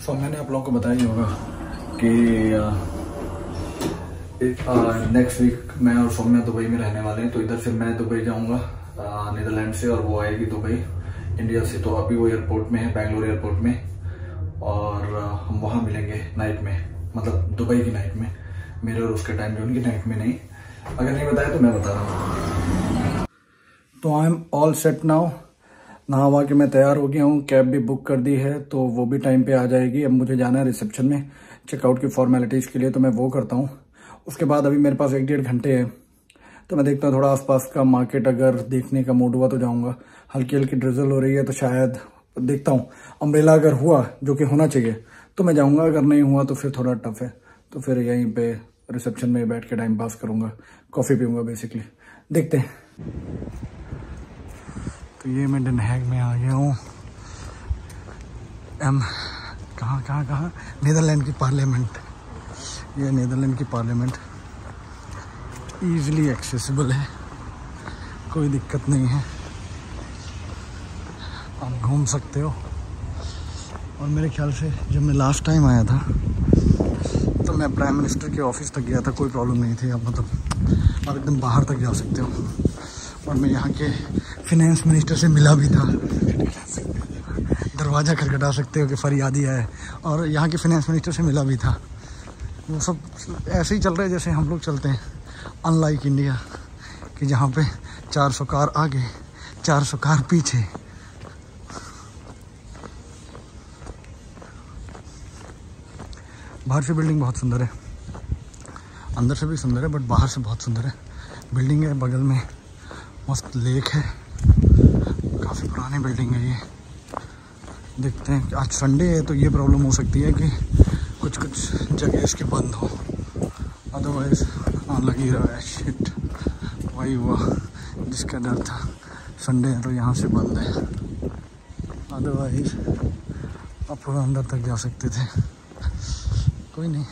सो मैंने आप लोगों को बताया ही होगा कि नेक्स्ट वीक मैं और सौम्या दुबई में रहने वाले हैं। तो इधर से मैं दुबई जाऊंगा नीदरलैंड से, और वो आएगी दुबई इंडिया से। तो अभी वो एयरपोर्ट में है, बैंगलोर एयरपोर्ट में, और हम वहाँ मिलेंगे नाइट में, मतलब दुबई की नाइट में, मेरे और उसके टाइम जोन की नाइट में नहीं। अगर नहीं बताया तो मैं बता रहा हूँ। तो I am all set now, नहा वहा के मैं तैयार हो गया हूँ। कैब भी बुक कर दी है तो वो भी टाइम पे आ जाएगी। अब मुझे जाना है रिसेप्शन में चेकआउट की फॉर्मेलिटीज़ के लिए, तो मैं वो करता हूँ। उसके बाद अभी मेरे पास 1-1.5 घंटे है, तो मैं देखता हूँ थोड़ा आसपास का मार्केट अगर देखने का मूड हुआ तो जाऊँगा। हल्की हल्की ड्रिजल हो रही है तो शायद देखता हूँ, अम्ब्रेला अगर हुआ, जो कि होना चाहिए, तो मैं जाऊँगा। अगर नहीं हुआ तो फिर थोड़ा टफ है, तो फिर यहीं पे रिसेप्शन में बैठ के टाइम पास करूँगा, कॉफ़ी पीऊँगा बेसिकली। देखते हैं। तो ये मैं डन हैग में आ गया हूँ। कहाँ नीदरलैंड की पार्लियामेंट। ये नीदरलैंड की पार्लियामेंट ईजिली एक्सेसिबल है, कोई दिक्कत नहीं है, आप घूम सकते हो। और मेरे ख्याल से जब मैं लास्ट टाइम आया था तो मैं प्राइम मिनिस्टर के ऑफिस तक गया था, कोई प्रॉब्लम नहीं थी। अब मतलब आप एकदम बाहर तक जा सकते हो। और मैं यहाँ के फिनेंस मिनिस्टर से मिला भी था, दरवाज़ा खटखटा सकते हो कि फरियादी है। और यहाँ के फिनेंस मिनिस्टर से मिला भी था। वो सब ऐसे ही चल रहे हैं जैसे हम लोग चलते हैं, अनलाइक इंडिया कि जहाँ पे 400 कार आगे 400 कार पीछे। बाहर से बिल्डिंग बहुत सुंदर है, अंदर से भी सुंदर है, बट बाहर से बहुत सुंदर है। बिल्डिंग है, बगल में मस्त लेक है, काफ़ी पुरानी बिल्डिंग है ये। देखते हैं, आज संडे है तो ये प्रॉब्लम हो सकती है कि कुछ जगह इसके बंद हो, अदरवाइज लग ही रहा है। शिट, वही हुआ जिसका डर था। संडे है तो यहाँ से बंद है, अदरवाइज आप पूरा अंदर तक जा सकते थे। कोई नहीं,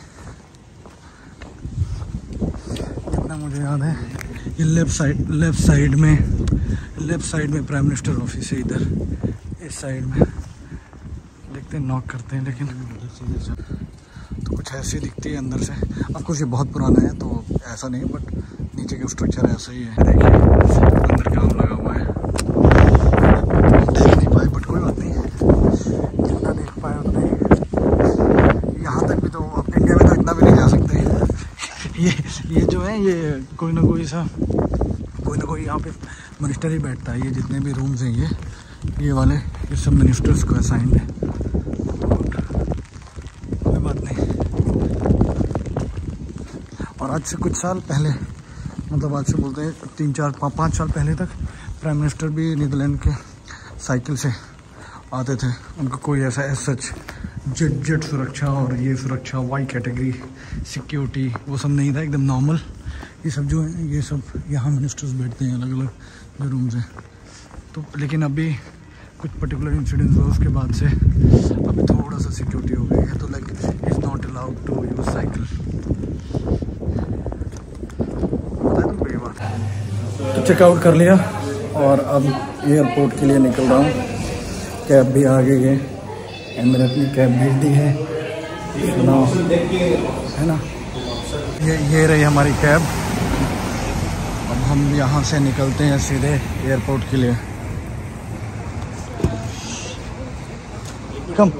जितना मुझे याद है ये लेफ्ट साइड में प्राइम मिनिस्टर ऑफिस है। इधर इस साइड में देखते हैं, नॉक करते हैं, लेकिन तो कुछ ऐसी दिखती है अंदर से। अब कुछ ये बहुत पुराना है तो ऐसा नहीं, बट नीचे का स्ट्रक्चर ऐसा ही है। देखिए अंदर काम लगा हुआ है, देख नहीं पाए, बट कोई बात नहीं, जितना देख पाए उतना ही। यहाँ तक भी तो अब इंडिया में तो इतना भी नहीं जा सकते। ये जो है ये कोई ना कोई यहाँ पे मिनिस्टर ही बैठता है। ये जितने भी रूम्स हैं ये वाले, ये सब मिनिस्टर्स को असाइंड है। कोई बात नहीं। और आज से कुछ साल पहले, मतलब आज से बोलते हैं 3-4-5 साल पहले तक प्राइम मिनिस्टर भी नीदरलैंड के साइकिल से आते थे। उनको कोई ऐसा सच जेट सुरक्षा और ये सुरक्षा वाई कैटेगरी सिक्योरिटी वो सब नहीं था, एकदम नॉर्मल। ये सब जो है ये सब यहाँ मिनिस्टर्स बैठते हैं, अलग अलग जो रूम्स हैं। तो लेकिन अभी कुछ पर्टिकुलर इंसिडेंट्स हुआ, उसके बाद से अभी थोड़ा सा सिक्योरिटी हो गई है। तो like is not allowed to use cycle. कोई बात है। तो चेकआउट कर लिया और अब एयरपोर्ट के लिए निकल रहा हूँ। कैब भी आ गई है, मैंने अपनी कैब भेज दी है ना। ये रही हमारी कैब। अब हम यहाँ से निकलते हैं सीधे एयरपोर्ट के लिए। Come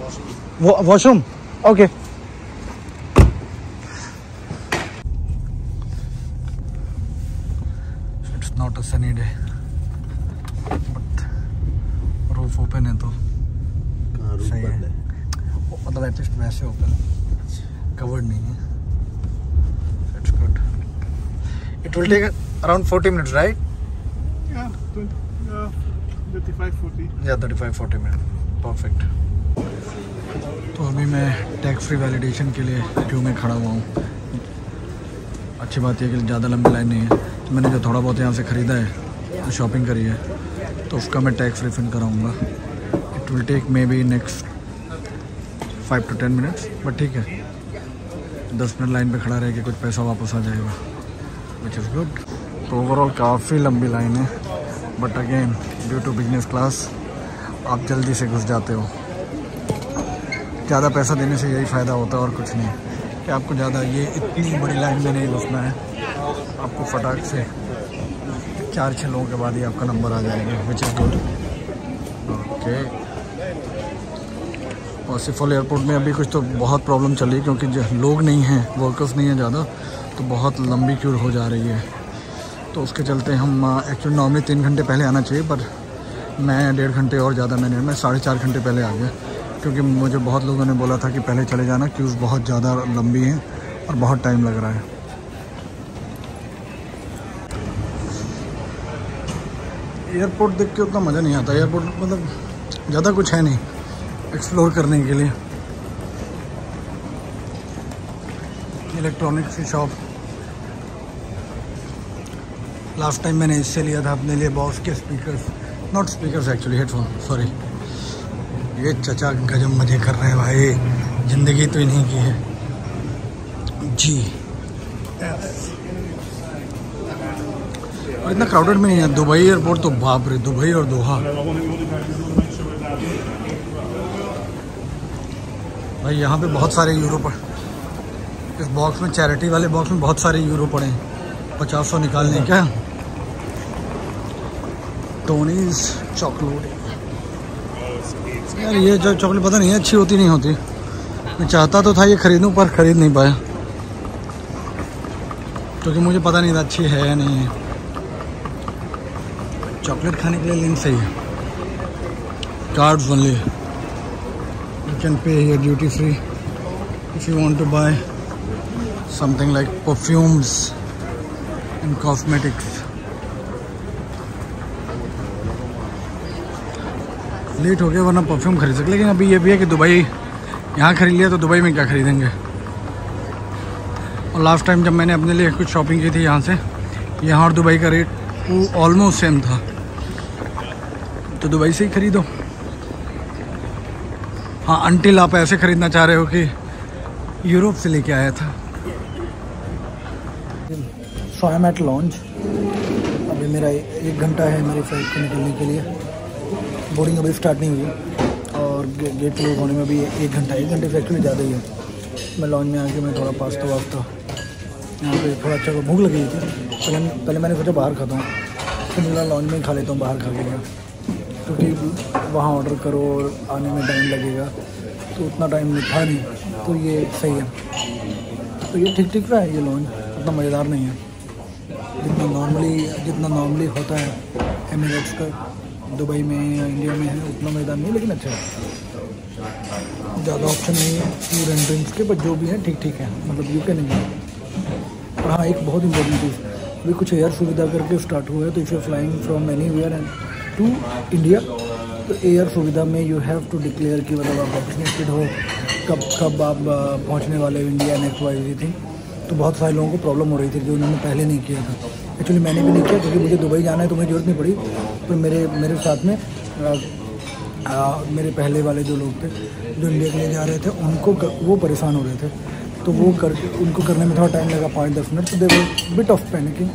washroom, okay. It's not a sunny day, but roof open है तो सही है। मतलब एटलीस्ट वैसे ओपन, कवर्ड नहीं है। It's good. It will take around 40 minutes, right? Yeah, 35-40. या 35-40 मिनट, परफेक्ट। तो अभी मैं टैक्स फ्री वैलिडेशन के लिए क्यू में खड़ा हुआ हूँ। अच्छी बात यह है कि ज़्यादा लंबी लाइन नहीं है। तो मैंने जो थोड़ा बहुत यहाँ से ख़रीदा है, शॉपिंग करी है, तो उसका मैं टैक्स रिफंड कराऊँगा। It will take maybe next 5 to 10 minutes, but ठीक है, 10 मिनट लाइन पे खड़ा रह के कुछ पैसा वापस आ जाएगा, विच इज़ गुड। तो ओवरऑल काफ़ी लंबी लाइन है, but again due to business class आप जल्दी से घुस जाते हो। ज़्यादा पैसा देने से यही फ़ायदा होता है और कुछ नहीं कि आपको ज़्यादा ये इतनी बड़ी लाइन में नहीं घुसना है। आपको फटाक से 4-6 लोगों के बाद ही आपका नंबर आ जाएगा, विच इज़ गुड। ओके, और सिफोल एयरपोर्ट में अभी कुछ तो बहुत प्रॉब्लम चल रही है क्योंकि लोग नहीं हैं, वर्कर्स नहीं हैं ज़्यादा, तो बहुत लंबी क्यू हो जा रही है। तो उसके चलते हम एक्चुअली नॉर्मली 3 घंटे पहले आना चाहिए, पर मैं 1.5 घंटे और ज़्यादा मैं 4.5 घंटे पहले आ गया क्योंकि मुझे बहुत लोगों ने बोला था कि पहले चले जाना, क्यूज़ बहुत ज़्यादा लंबी हैं और बहुत टाइम लग रहा है। एयरपोर्ट देख के उतना मज़ा नहीं आता। एयरपोर्ट मतलब ज़्यादा कुछ है नहीं एक्सप्लोर करने के लिए। इलेक्ट्रॉनिक्स की शॉप, लास्ट टाइम मैंने इससे लिया था अपने लिए बॉस के speakers, not speakers actually, headphone, sorry. ये चचा गजब मज़े कर रहे हैं भाई, ज़िंदगी तो इन्हीं की है जी। और इतना क्राउडेड में नहीं है। दुबई एयरपोर्ट तो बाप रे, दुबई और दोहा भाई, यहाँ पे बहुत सारे यूरो पड़े इस बॉक्स में, चैरिटी वाले बॉक्स में बहुत सारे यूरो पड़े हैं। 50-100 निकालने क्या। टोनीज चॉकलेट, यार ये जो चॉकलेट पता नहीं अच्छी होती नहीं होती। मैं चाहता तो था ये खरीदूं पर खरीद नहीं पाया क्योंकि मुझे पता नहीं था अच्छी है या नहीं है। चॉकलेट खाने के लिए लिंक सही है, cards only, you can pay here duty free if you want to buy something like perfumes and cosmetics. Late हो गया वरना परफ्यूम खरीद सकते, लेकिन अभी ये भी है कि दुबई यहाँ खरीद लिया तो दुबई में क्या खरीदेंगे। और लास्ट टाइम जब मैंने अपने लिए कुछ शॉपिंग की थी यहाँ से, यहाँ और दुबई का रेट ऑलमोस्ट सेम था, तो दुबई से ही खरीदो। हाँ, अंटिल आप ऐसे ख़रीदना चाह रहे हो कि यूरोप से लेके आया था। सो आई एम एट लॉन्च, अभी मेरा 1 घंटा है मेरी फ्लाइट को निकलने के लिए। बोर्डिंग अभी स्टार्ट नहीं हुई और गेट क्लोज होने में भी 1 घंटा, 1 घंटे से एक्चुअली ज़्यादा ही है। मैं लॉन्च में आके मैं थोड़ा पास्ता वास्ता यहाँ पे थोड़ा अच्छा भूख लगी थी। पहले मैंने सोचा बाहर खाता हूँ, फिर मिला लॉन्च में ही खा लेता हूँ बाहर खा के गया, क्योंकि वहाँ ऑर्डर करो और आने में टाइम लगेगा, तो उतना टाइम था नहीं, तो ये सही है। तो ये ठीक रहा है ये लॉन्च, उतना मज़ेदार नहीं है जितना नॉर्मली होता है एमिरेट्स का दुबई में या इंडिया में है, उतना मज़ेदार नहीं, लेकिन अच्छा है। ज़्यादा ऑप्शन नहीं है फूड एंड ड्रिंक्स के, बट जो भी है ठीक है, मतलब यू कैन एंजॉय। और हाँ, एक बहुत इंपॉर्टेंट चीज़, अभी कुछ एयर सुविधा करके स्टार्ट हुआ है, तो if you flying from anywhere and to India, तो एयर सुविधा में यू हैव टू डिक्लेयर कि मतलब आप वैक्सीनेटेड हो, कब आप पहुंचने वाले हो इंडिया, नेक्स्ट वाइज थी। तो बहुत सारे लोगों को प्रॉब्लम हो रही थी जो उन्होंने पहले नहीं किया था। एक्चुअली मैंने भी नहीं किया क्योंकि मुझे दुबई जाना है तो मुझे ज़रूरत नहीं पड़ी, तो मेरे साथ में मेरे पहले वाले जो लोग थे जो इंडिया के लिए जा रहे थे, उनको वो परेशान हो रहे थे, तो वो उनको करने में थोड़ा टाइम लगा, 5-10 मिनट, तो दे वर बिट ऑफ पैनिकिंग,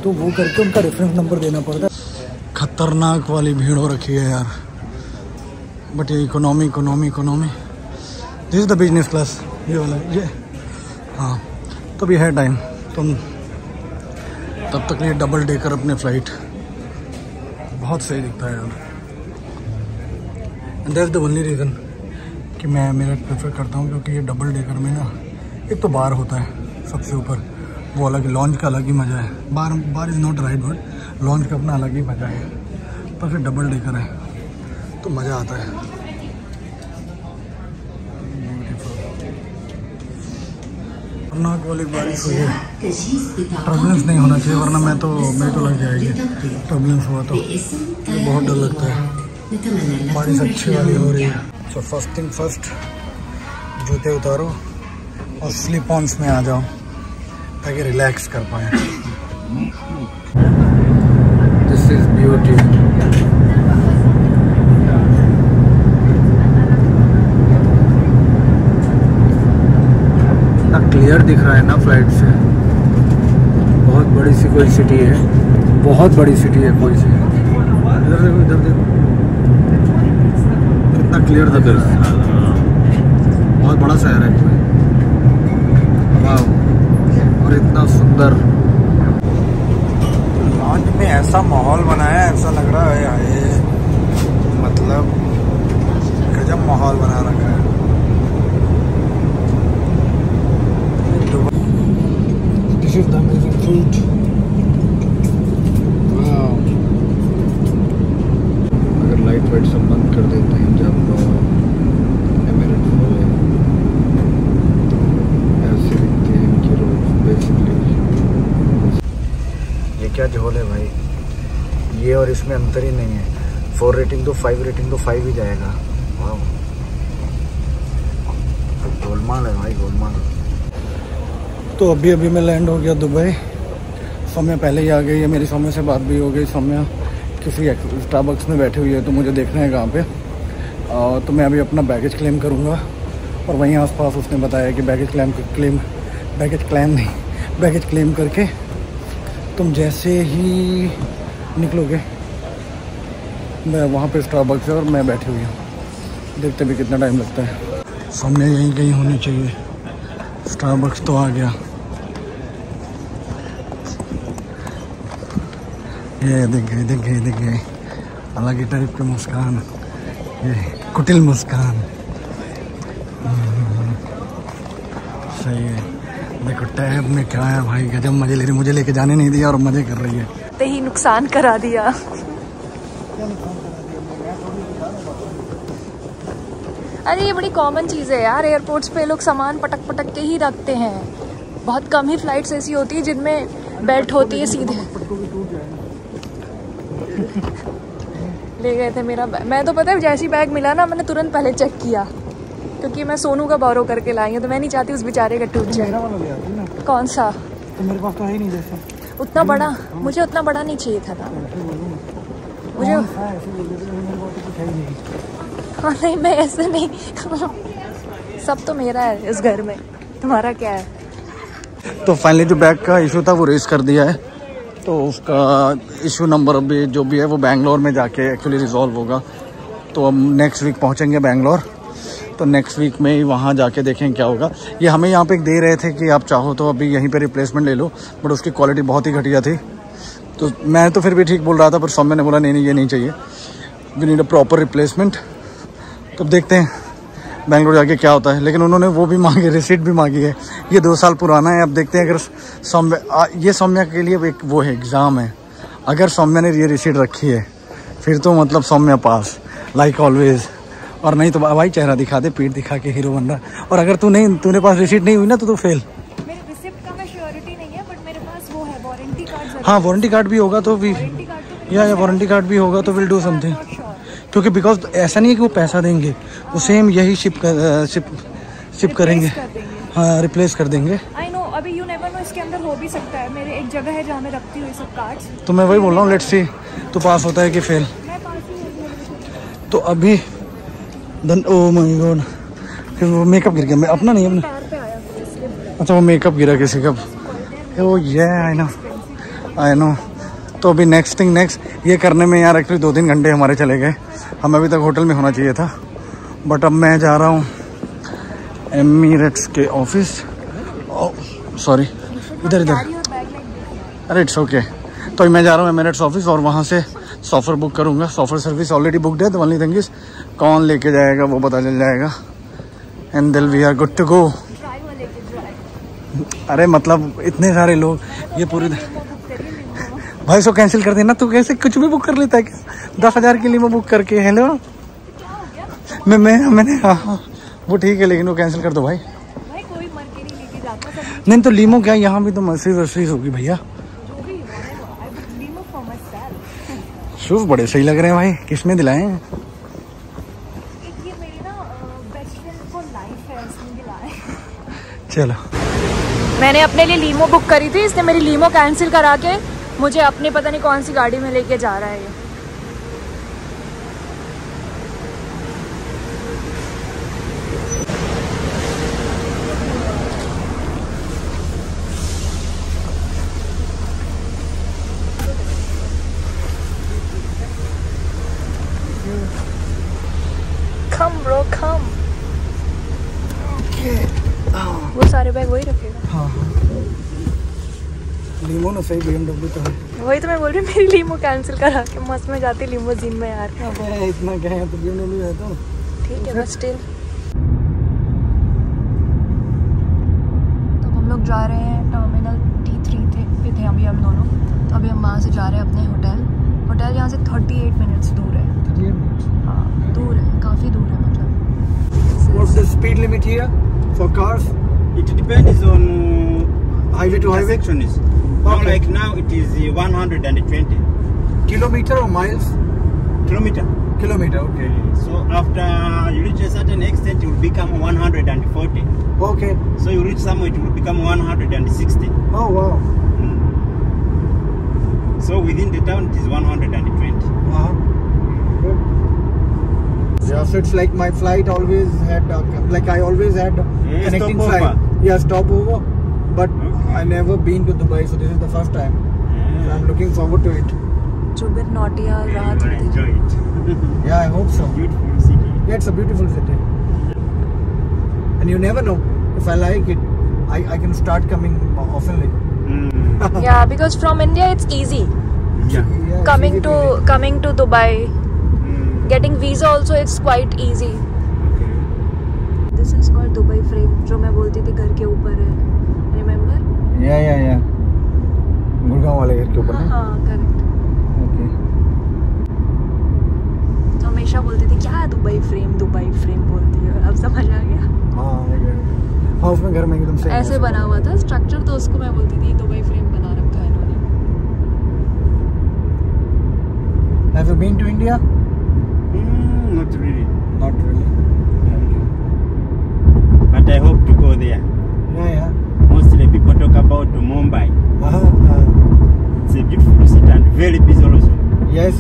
तो वो करके उनका रेफरेंस नंबर देना पड़ता है। खतरनाक वाली भीड़ हो रखी है यार, बट ये economy this is the business class, ये वाला ये। हाँ, तो भी है टाइम, तुम तब तक लिए डबल डेकर अपने फ़्लाइट बहुत सही दिखता है यार। And that's the only reason कि मैं मेरा प्रेफर करता हूँ, क्योंकि ये डबल डेकर में ना एक तो बार होता है सबसे ऊपर, वो अलग, लॉन्च का अलग ही मज़ा है। Bar is not right word, launch का अपना अलग ही मज़ा है, पर फिर डबल डेकर है तो मज़ा आता है। खतरनाक वाली बारिश हुई है, टर्बुलेंस नहीं होना चाहिए वरना मेरे तो लग जाएगी, टर्बुलेंस हुआ तो बहुत डर लगता है। बारिश अच्छी वाली हो रही है। सो फर्स्ट थिंग फर्स्ट, जूते उतारो और स्लिप ऑन्स में आ जाओ ताकि रिलैक्स कर पाए। This is beauty. क्लियर दिख रहा है ना फ्लाइट से, बहुत बड़ी सी कोई सिटी है, बहुत बड़ी सिटी है कोई सी। इधर देखो कितना क्लियर दिख रहा है। बड़ा शहर है कोई, वाह, और इतना सुंदर। लॉन्च में ऐसा माहौल बनाया है, ऐसा लग रहा है मतलब गजब माहौल बना रखा है। This is the amazing food. Wow. अगर लाइट वाइट सब बंद कर देते हैं जब एमिरेट्स वाले, ऐसे दिखते हैं इनकी रोड बेसिकली। ये क्या झोल है भाई, ये और इसमें अंतर ही नहीं है। 4 रेटिंग तो 5 रेटिंग तो 5 ही जाएगा। वाह, गोलमाल है भाई, गोलमाल। तो अभी मैं लैंड हो गया दुबई। सौम्या पहले ही आ गई है, मेरी सौम्या से बात भी हो गई। सौम्या किसी स्टारबक्स में बैठी हुई है, तो मुझे देखना है कहाँ पे। तो मैं अभी अपना बैगेज क्लेम करूँगा, और वहीं आसपास उसने बताया कि बैगेज क्लेम करके तुम जैसे ही निकलोगे, मैं वहाँ पे स्टारबक्स है और मैं बैठी हुई हूँ। देखते भी कितना टाइम लगता है। सौम्या यहीं कहीं होनी चाहिए। स्टारबक्स तो आ गया। ये दिख गई अलग ही टाइप की मुस्कान, ये कुटिल मुस्कान। सही है। देखो टैब में क्या है भाई, गजब मजे ले रही। मुझे लेके जाने नहीं दिया और मजे कर रही है। ते ही नुकसान करा दिया। अरे ये बड़ी कॉमन चीज़ है यार, एयरपोर्ट्स पे लोग सामान पटक के ही रखते हैं। बहुत कम ही फ्लाइट्स ऐसी होती है जिनमें बेल्ट होती है सीधे। ले गए थे मेरा बैग। मैं तो पता है जैसी बैग मिला ना, मैंने तुरंत पहले चेक किया, क्योंकि मैं सोनू का बोरो करके लाई हूँ, तो मैं नहीं चाहती उस बेचारे का टूट जाए। कौन सा? तो मेरे पास तो है ही नहीं जैसा। उतना बड़ा, मुझे उतना बड़ा नहीं चाहिए था ना। मुझे हाँ नहीं, मैं ऐसे नहीं सब तो मेरा है इस घर में, तुम्हारा क्या है? तो फाइनली जो बैग का इशू था वो रेस कर दिया है। तो उसका इशू नंबर अभी जो भी है वो बैंगलोर में जाके एक्चुअली रिजॉल्व होगा। तो अब नेक्स्ट वीक पहुंचेंगे बैंगलोर, तो नेक्स्ट वीक में ही वहाँ जाके देखें क्या होगा। ये हमें यहाँ पे दे रहे थे कि आप चाहो तो अभी यहीं पे रिप्लेसमेंट ले लो, बट उसकी क्वालिटी बहुत ही घटिया थी। तो मैं तो फिर भी ठीक बोल रहा था, पर सौम्या ने बोला नहीं ये नहीं चाहिए, we need a proper replacement. तो देखते हैं बैंगलोर जाके क्या होता है। लेकिन उन्होंने वो भी मांगी, रिसीट भी मांगी है। ये 2 साल पुराना है। अब देखते हैं, अगर ये सौम्या के लिए एक वो है एग्ज़ाम है। अगर सौम्या ने ये रिसीट रखी है फिर तो मतलब सौम्या पास लाइक ऑलवेज, और नहीं तो भाई चेहरा दिखा दे, पीठ दिखा के हीरो बन रहा। और अगर तूने पास रिसीट नहीं हुई ना तो फेल। मेरे रिसिप्ट का मैं श्योरिटी नहीं है, बट मेरे पास वो है वारंटी कार्ड। हाँ वारंटी कार्ड भी होगा तो भी, या वारंटी कार्ड भी होगा तो विल डू समथिंग। क्योंकि बिकॉज ऐसा नहीं है कि वो पैसा देंगे, वो सेम यही शिप करेंगे। हाँ रिप्लेस कर देंगे। आई नो, अभी यू नेवर नो, इसके अंदर हो भी सकता है। मेरे एक जगह है जहाँ मैं रखती हूँ सब कार्ड्स। तो मैं वही बोल रहा हूँ, लेट्स सी तो पास होता है कि फेल। मैं पास ही हूँ। तो अभी ओ माय गॉड, फिर वो मेकअप गिर गया। मैं अपना नहीं, अपना पैर पे आया इसलिए। अच्छा वो मेकअप गिरा किसी का। ओ ये आई नो। तो अभी नेक्स्ट ये करने में यार एक्चुअली 2-3 घंटे हमारे चले गए। हम अभी तक होटल में होना चाहिए था, बट अब मैं जा रहा हूँ एमिरेट्स के ऑफिस। सॉरी इधर अरे इट्स ओके। तो मैं जा रहा हूँ एमिरेट्स ऑफिस और वहाँ से सॉफर बुक करूँगा। सॉफर सर्विस ऑलरेडी बुकड है। द ओनली थिंग इज कौन लेके जाएगा वो पता चल जाएगा, and then we are good to go. अरे मतलब इतने सारे लोग, ये पूरी भाई सो कैंसिल कर देना। तू कैसे कुछ भी बुक कर लेता है क्या? 10,000 के लिए मैं बुक करके। हेलो मैंने हाँ वो ठीक है, लेकिन वो कैंसिल कर दो भाई। कोई मर के नहीं लेके जाता सब। नहीं तो लीमो क्या, यहाँ भी तो मर्सिडीज होगी भैया। शूज बड़े सही लग रहे हैं भाई, किसने दिलाए हैं? ये मेरी ना बेस्ट फ्रेंड को लाइफ है, उसने दिलाए। चलो मैंने अपने लिए लीमो बुक करी थी, इसने मेरी लीमो कैंसिल करा के मुझे अपनी पता नहीं कौन सी गाड़ी में लेके जा रहा है ये। Come bro, come. वो सारे बैग वही रखेगा। हाँ हाँ लीमो ना सही BMW तो है। वही तो मैं बोल रही हूँ, मेरी लीमो कैंसिल करा के मस्त में जाती लिमोजीन में यार। अबे इतना क्या है तो BMW है तो ठीक है बस स्टिल। तो हम लोग जा रहे हैं टर्मिनल T3 पे थे अभी हम दोनों। तो अभी हम वहाँ से जा रहे हैं अपने होटल यहाँ से 38 मिनट्स दूर है। 38 minutes. हाँ दूर है, काफ़ी दूर है मतलब। What's the speed limit here for cars? It depends on Highway to highway? section is. Now, Okay. like now, it is 120 Kilometer or miles? kilometer. Kilometer, okay. So after you reach a certain extent, it will become 140. Okay. So you reach somewhere, it will become 160. Oh wow. So within the town, it is 120. Good. Yeah, so it's like my flight always had, like I always had connecting stopover. flight. Yeah, stopover. But Okay. I never been to Dubai, so this is the first time. So I'm looking forward to it. जुबिर Nautiyal You राहत will enjoy it. Yeah, I hope so. Beautiful city. Yeah, it's a beautiful city. And you never know, if I like it, I can start coming oftenly. Yeah, because from India it's easy. Yeah. Yeah, it's Coming easy to coming to Dubai, getting visa also it's quite easy. Okay. This is called Dubai frame, जो मैं बोलती थी घर के ऊपर है. Remember? Yeah. Gurgaon वाले घर के ऊपर ना? हाँ correct. Okay. तो हमेशा बोलती थी क्या दुबई फ्रेम बोलती है. अब समझ आ गया. हाँ, हाउस में घर में एकदम से ऐसे बना हुआ था स्ट्रक्चर, तो उसको मैं बोलती थी दुबई फ्रेम बना रखा है इन्होंने. Have you been to India? Not really. Not really. But I hope to go there. Yeah. Mostly people talk about Mumbai. It's a beautiful city and very busy also. Yes.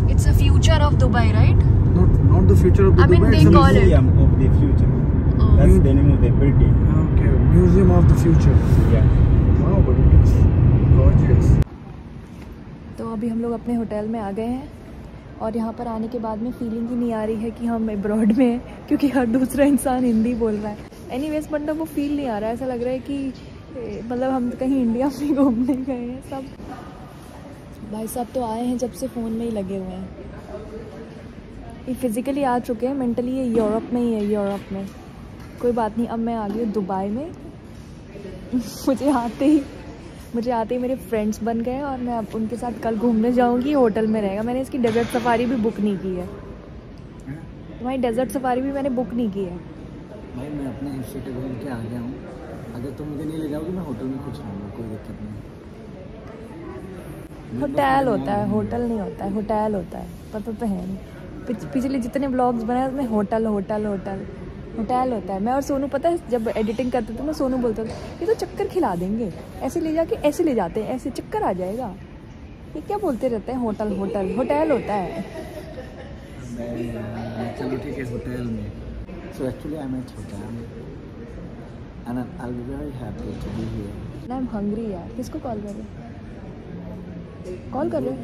It's a future of Dubai, right? Not the future of the I mean, Dubai. they it's a call it. Museum of the future. Oh. That's the name of the building. Okay, Museum of the Future. Yeah. Wow, but it looks gorgeous. तो अभी हम लोग अपने hotel में आ गए हैं और यहाँ पर आने के बाद में फीलिंग ही नहीं आ रही है कि हम अब्रॉड में हैं, क्योंकि हर दूसरा इंसान हिंदी बोल रहा है. एनीवेज मतलब वो फील नहीं आ रहा है. ऐसा लग रहा है कि मतलब हम कहीं इंडिया में घूमने गए हैं. सब भाई साहब तो आए हैं जब से फ़ोन में ही लगे हुए हैं. ये फिज़िकली आ चुके हैं, मेंटली ये यूरोप में ही है. यूरोप में कोई बात नहीं. अब मैं आ गई हूँ दुबई में. मुझे आते ही मेरे फ्रेंड्स बन गए और मैं अब उनके साथ कल घूमने जाऊंगी. होटल में रहेगा. मैंने इसकी डेजर्ट सफारी भी बुक नहीं की है. तुम्हारी डेजर्ट सफारी भी मैंने बुक नहीं की है. भाई मैं अपने हिस्से के घूम के आ गया हूँ. अगर तुम मुझे नहीं ले जाओगे मैं होटल में कुछ रहूँगा, कोई दिक्कत नहीं. होटल होता है, होटल नहीं होता है. होटल होता है, पता तो है नहीं. पिछले जितने ब्लॉग्स बनाए उसमें होटल होता है. मैं और सोनू पता है जब एडिटिंग करते थे ना, सोनू बोलता था ये तो चक्कर खिला देंगे, ऐसे ले जाके ऐसे ले जाते हैं, ऐसे चक्कर आ जाएगा. ये क्या बोलते रहते हैं होटल होता है. चलो ठीक है, होटल में. So actually I'm at hotel and I'll be very happy to be here. I'm hungry यार. किसको कॉल कर रहे हो?